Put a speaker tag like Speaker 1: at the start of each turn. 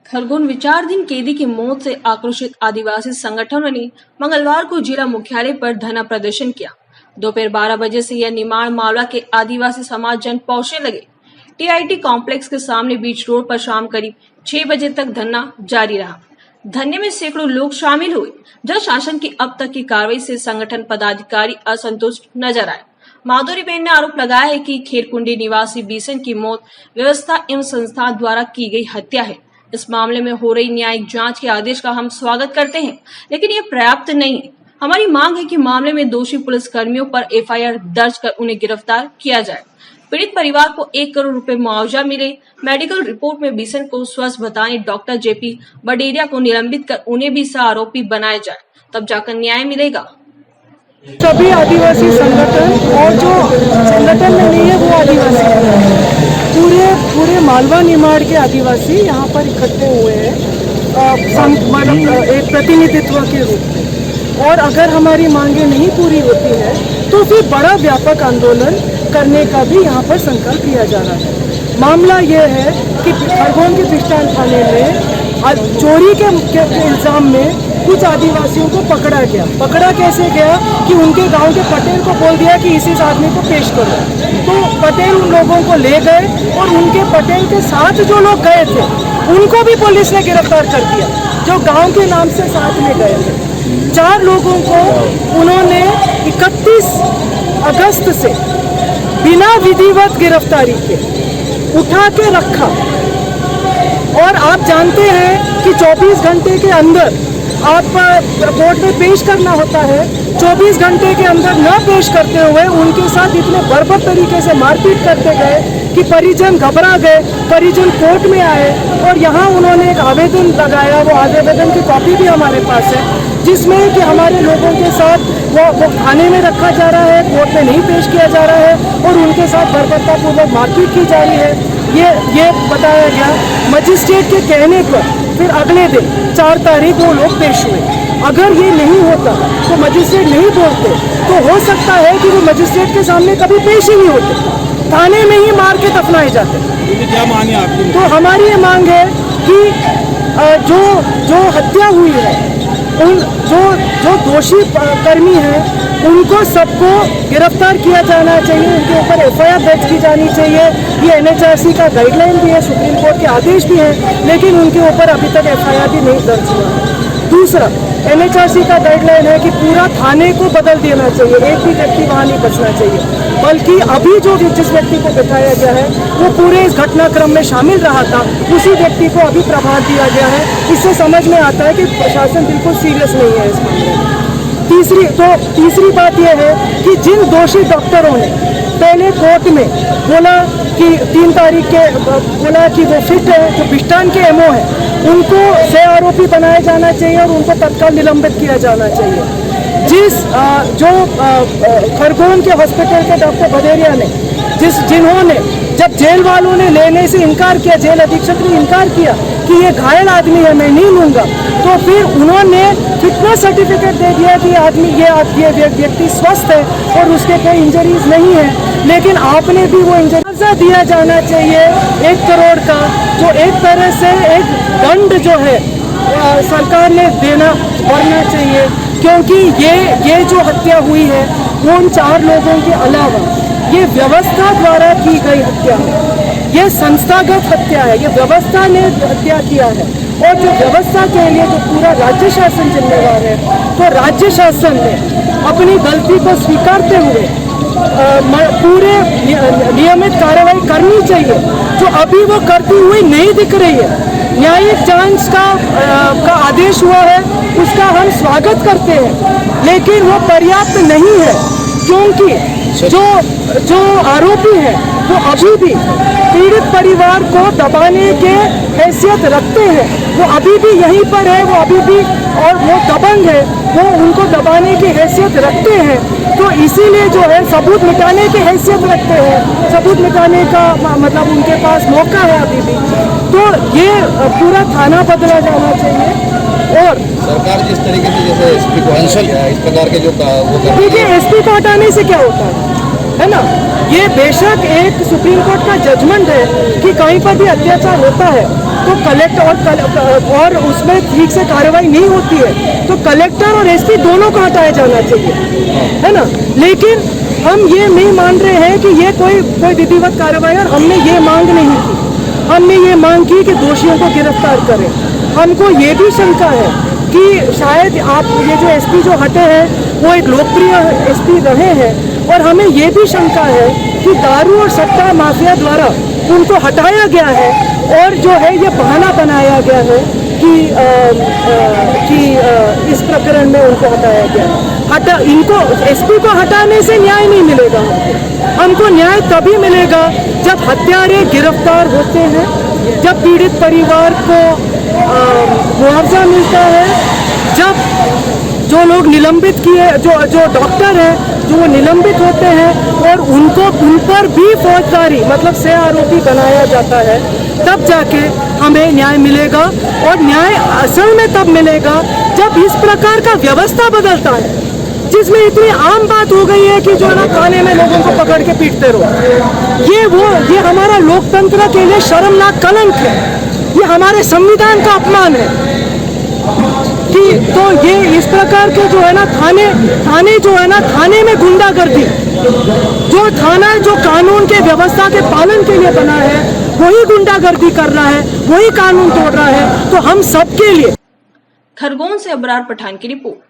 Speaker 1: खरगोन विचाराधीन कैदी की मौत से आक्रोशित आदिवासी संगठनों ने मंगलवार को जिला मुख्यालय पर धरना प्रदर्शन किया। दोपहर 12 बजे से यह निर्माण मावला के आदिवासी समाज जन पहुंचने लगे। टीआईटी कॉम्प्लेक्स के सामने बीच रोड पर शाम करीब 6 बजे तक धरना जारी रहा। धरने में सैकड़ों लोग शामिल हुए। जल शासन की अब तक की कार्रवाई से संगठन पदाधिकारी असंतुष्ट नजर आए। माधुरी बेन ने आरोप लगाया है कि खेरकुंडी निवासी बीसन की मौत व्यवस्था एवं संस्था द्वारा की गई हत्या है। इस मामले में हो रही न्यायिक जांच के आदेश का हम स्वागत करते हैं, लेकिन ये पर्याप्त नहीं है। हमारी मांग है कि मामले में दोषी पुलिस कर्मियों पर एफआईआर दर्ज कर उन्हें गिरफ्तार किया जाए। पीड़ित परिवार को 1 करोड़ रुपए मुआवजा मिले। मेडिकल रिपोर्ट में बीसन को स्वस्थ बताने डॉक्टर जेपी बडेरिया को निलंबित कर उन्हें भी सह आरोपी बनाया जाए, तब जाकर न्याय मिलेगा।
Speaker 2: सभी आदिवासी संगठन और जो संगठन में नहीं है वो आदिवासी पूरे मालवा निमाड़ के आदिवासी यहाँ पर इकट्ठे हुए हैं एक प्रतिनिधित्व के रूप में। और अगर हमारी मांगे नहीं पूरी होती है तो फिर बड़ा व्यापक आंदोलन करने का भी यहाँ पर संकल्प लिया जा रहा है। मामला ये है कि खरगोन के पिस्टान थाने में चोरी के इल्जाम में कुछ आदिवासियों को पकड़ा गया। पकड़ा कैसे गया कि उनके गांव के पटेल को बोल दिया कि इस आदमी को पेश करो, तो पटेल उन लोगों को ले गए और उनके पटेल के साथ जो लोग गए थे उनको भी पुलिस ने गिरफ्तार कर दिया, जो गांव के नाम से साथ में गए थे। 4 लोगों को उन्होंने 31 अगस्त से बिना विधिवत गिरफ्तारी के उठा के रखा। और आप जानते हैं कि 24 घंटे के अंदर आप कोर्ट में पेश करना होता है। 24 घंटे के अंदर न पेश करते हुए उनके साथ इतने बर्बर तरीके से मारपीट करते गए कि परिजन घबरा गए। परिजन कोर्ट में आए और यहाँ उन्होंने एक आवेदन लगाया। वो आवेदन की कॉपी भी हमारे पास है, जिसमें कि हमारे लोगों के साथ वो थाने में रखा जा रहा है, कोर्ट में नहीं पेश किया जा रहा है और उनके साथ बर्बरतापूर्वक मारपीट की जा रही है। ये बताया गया। मजिस्ट्रेट के कहने पर फिर अगले दिन 4 तारीख वो लोग पेश हुए। अगर ये नहीं होता तो मजिस्ट्रेट नहीं बोलते तो हो सकता है कि वो मजिस्ट्रेट के सामने कभी पेश ही नहीं होते, थाने में ही मार के दफनाए जाते।
Speaker 3: क्या मांग है आपकी?
Speaker 2: तो हमारी ये मांग है कि जो हत्या हुई है, उन जो दोषी कर्मी हैं उनको सबको गिरफ्तार किया जाना चाहिए। उनके ऊपर एफआईआर दर्ज की जानी चाहिए। ये एनएचआरसी का गाइडलाइन भी है, सुप्रीम कोर्ट के आदेश भी हैं, लेकिन उनके ऊपर अभी तक एफआईआर भी नहीं दर्ज हुआ है। दूसरा, एनएचआरसी का गाइडलाइन है कि पूरा थाने को बदल देना चाहिए, एक भी व्यक्ति वहाँ नहीं बचना चाहिए, बल्कि अभी जिस व्यक्ति को बिठाया गया है वो पूरे इस घटनाक्रम में शामिल रहा था, उसी व्यक्ति को अभी प्रभार दिया गया है। इससे समझ में आता है कि प्रशासन बिल्कुल सीरियस नहीं है इस मामले में। तीसरी बात यह है कि जिन दोषी डॉक्टरों ने पहले कोर्ट में बोला कि 3 तारीख के बोला कि वो फिट है, जो पिस्टान के एमओ है, उनको सह आरोपी बनाया जाना चाहिए और उनको तत्काल निलंबित किया जाना चाहिए। जो खरगोन के हॉस्पिटल के डॉक्टर बडेरिया ने जिन्होंने जब जेल वालों ने लेने से इनकार किया, जेल अधीक्षक ने इनकार किया कि ये घायल आदमी है, मैं नहीं लूँगा, तो फिर उन्होंने फिटनेस सर्टिफिकेट दे दिया कि ये व्यक्ति स्वस्थ है और उसके कोई इंजरीज नहीं है। लेकिन आपने भी वो इंजरी दिया जाना चाहिए 1 करोड़ का, जो एक तरह से एक दंड जो है सरकार ने भरना चाहिए, क्योंकि ये जो हत्या हुई है वो उन 4 लोगों के अलावा ये व्यवस्था द्वारा की गई हत्या है। ये संस्थागत हत्या है, ये व्यवस्था ने हत्या किया है और जो व्यवस्था के लिए जो पूरा राज्य शासन जिम्मेदार है, तो राज्य शासन ने अपनी गलती को स्वीकारते हुए पूरे नियमित कार्रवाई करनी चाहिए, जो अभी वो करती हुई नहीं दिख रही है। न्यायिक जांच का आदेश हुआ है, उसका हम स्वागत करते हैं, लेकिन वो पर्याप्त नहीं है, क्योंकि जो आरोपी है वो अभी भी पीड़ित परिवार को दबाने के हैसियत रखते हैं। वो अभी भी यहीं पर है, वो अभी भी और वो दबंग है, वो उनको दबाने की हैसियत रखते हैं। तो इसीलिए जो है सबूत मिटाने की हैसियत रखते हैं, सबूत मिटाने का मतलब उनके पास मौका है अभी भी। तो ये पूरा थाना बदला जाना चाहिए। और
Speaker 3: सरकार जिस तरीके से जैसे एसपी को इस प्रकार के जो वो
Speaker 2: देखिए, एसपी को हटाने से क्या होता है ना, ये बेशक एक सुप्रीम कोर्ट का जजमेंट है कि कहीं पर भी अत्याचार होता है तो कलेक्टर और उसमें ठीक से कार्रवाई नहीं होती है तो कलेक्टर और एसपी दोनों को हटाया जाना चाहिए, है ना। लेकिन हम ये नहीं मान रहे हैं कि ये कोई विधिवत कार्रवाई, और हमने ये मांग नहीं की। हमने ये मांग की कि दोषियों को गिरफ्तार करें। हमको ये भी शंका है कि शायद आप ये जो एसपी जो हटे हैं वो एक लोकप्रिय एसपी रहे हैं, और हमें ये भी शंका है कि दारू और सट्टा माफिया द्वारा उनको हटाया गया है, और जो है ये बहाना बनाया गया है कि इस प्रकरण में उनको हटाया गया। इनको एसपी को हटाने से न्याय नहीं मिलेगा। हमको न्याय तभी मिलेगा जब हत्यारे गिरफ्तार होते हैं, जब पीड़ित परिवार को मुआवजा मिलता है, जब जो लोग निलंबित किए जो डॉक्टर हैं जो वो निलंबित होते हैं और उन पर भी फौजदारी मतलब से आरोपी बनाया जाता है, तब जाके हमें न्याय मिलेगा। और न्याय असल में तब मिलेगा जब इस प्रकार का व्यवस्था बदलता है, जिसमें इतनी आम बात हो गई है कि जो है ना थाने में लोगों को पकड़ के पीटते रहो। ये हमारा लोकतंत्र के लिए शर्मनाक कलंक है, ये हमारे संविधान का अपमान है कि तो ये इस प्रकार के जो है ना थाने जो है ना थाने में गुंडागर्दी, जो थाना जो कानून के व्यवस्था के पालन के लिए बना है वही गुंडागर्दी कर रहा है, वही कानून तोड़ रहा है। तो हम सबके लिए।
Speaker 1: खरगोन से अबरार पठान की रिपोर्ट।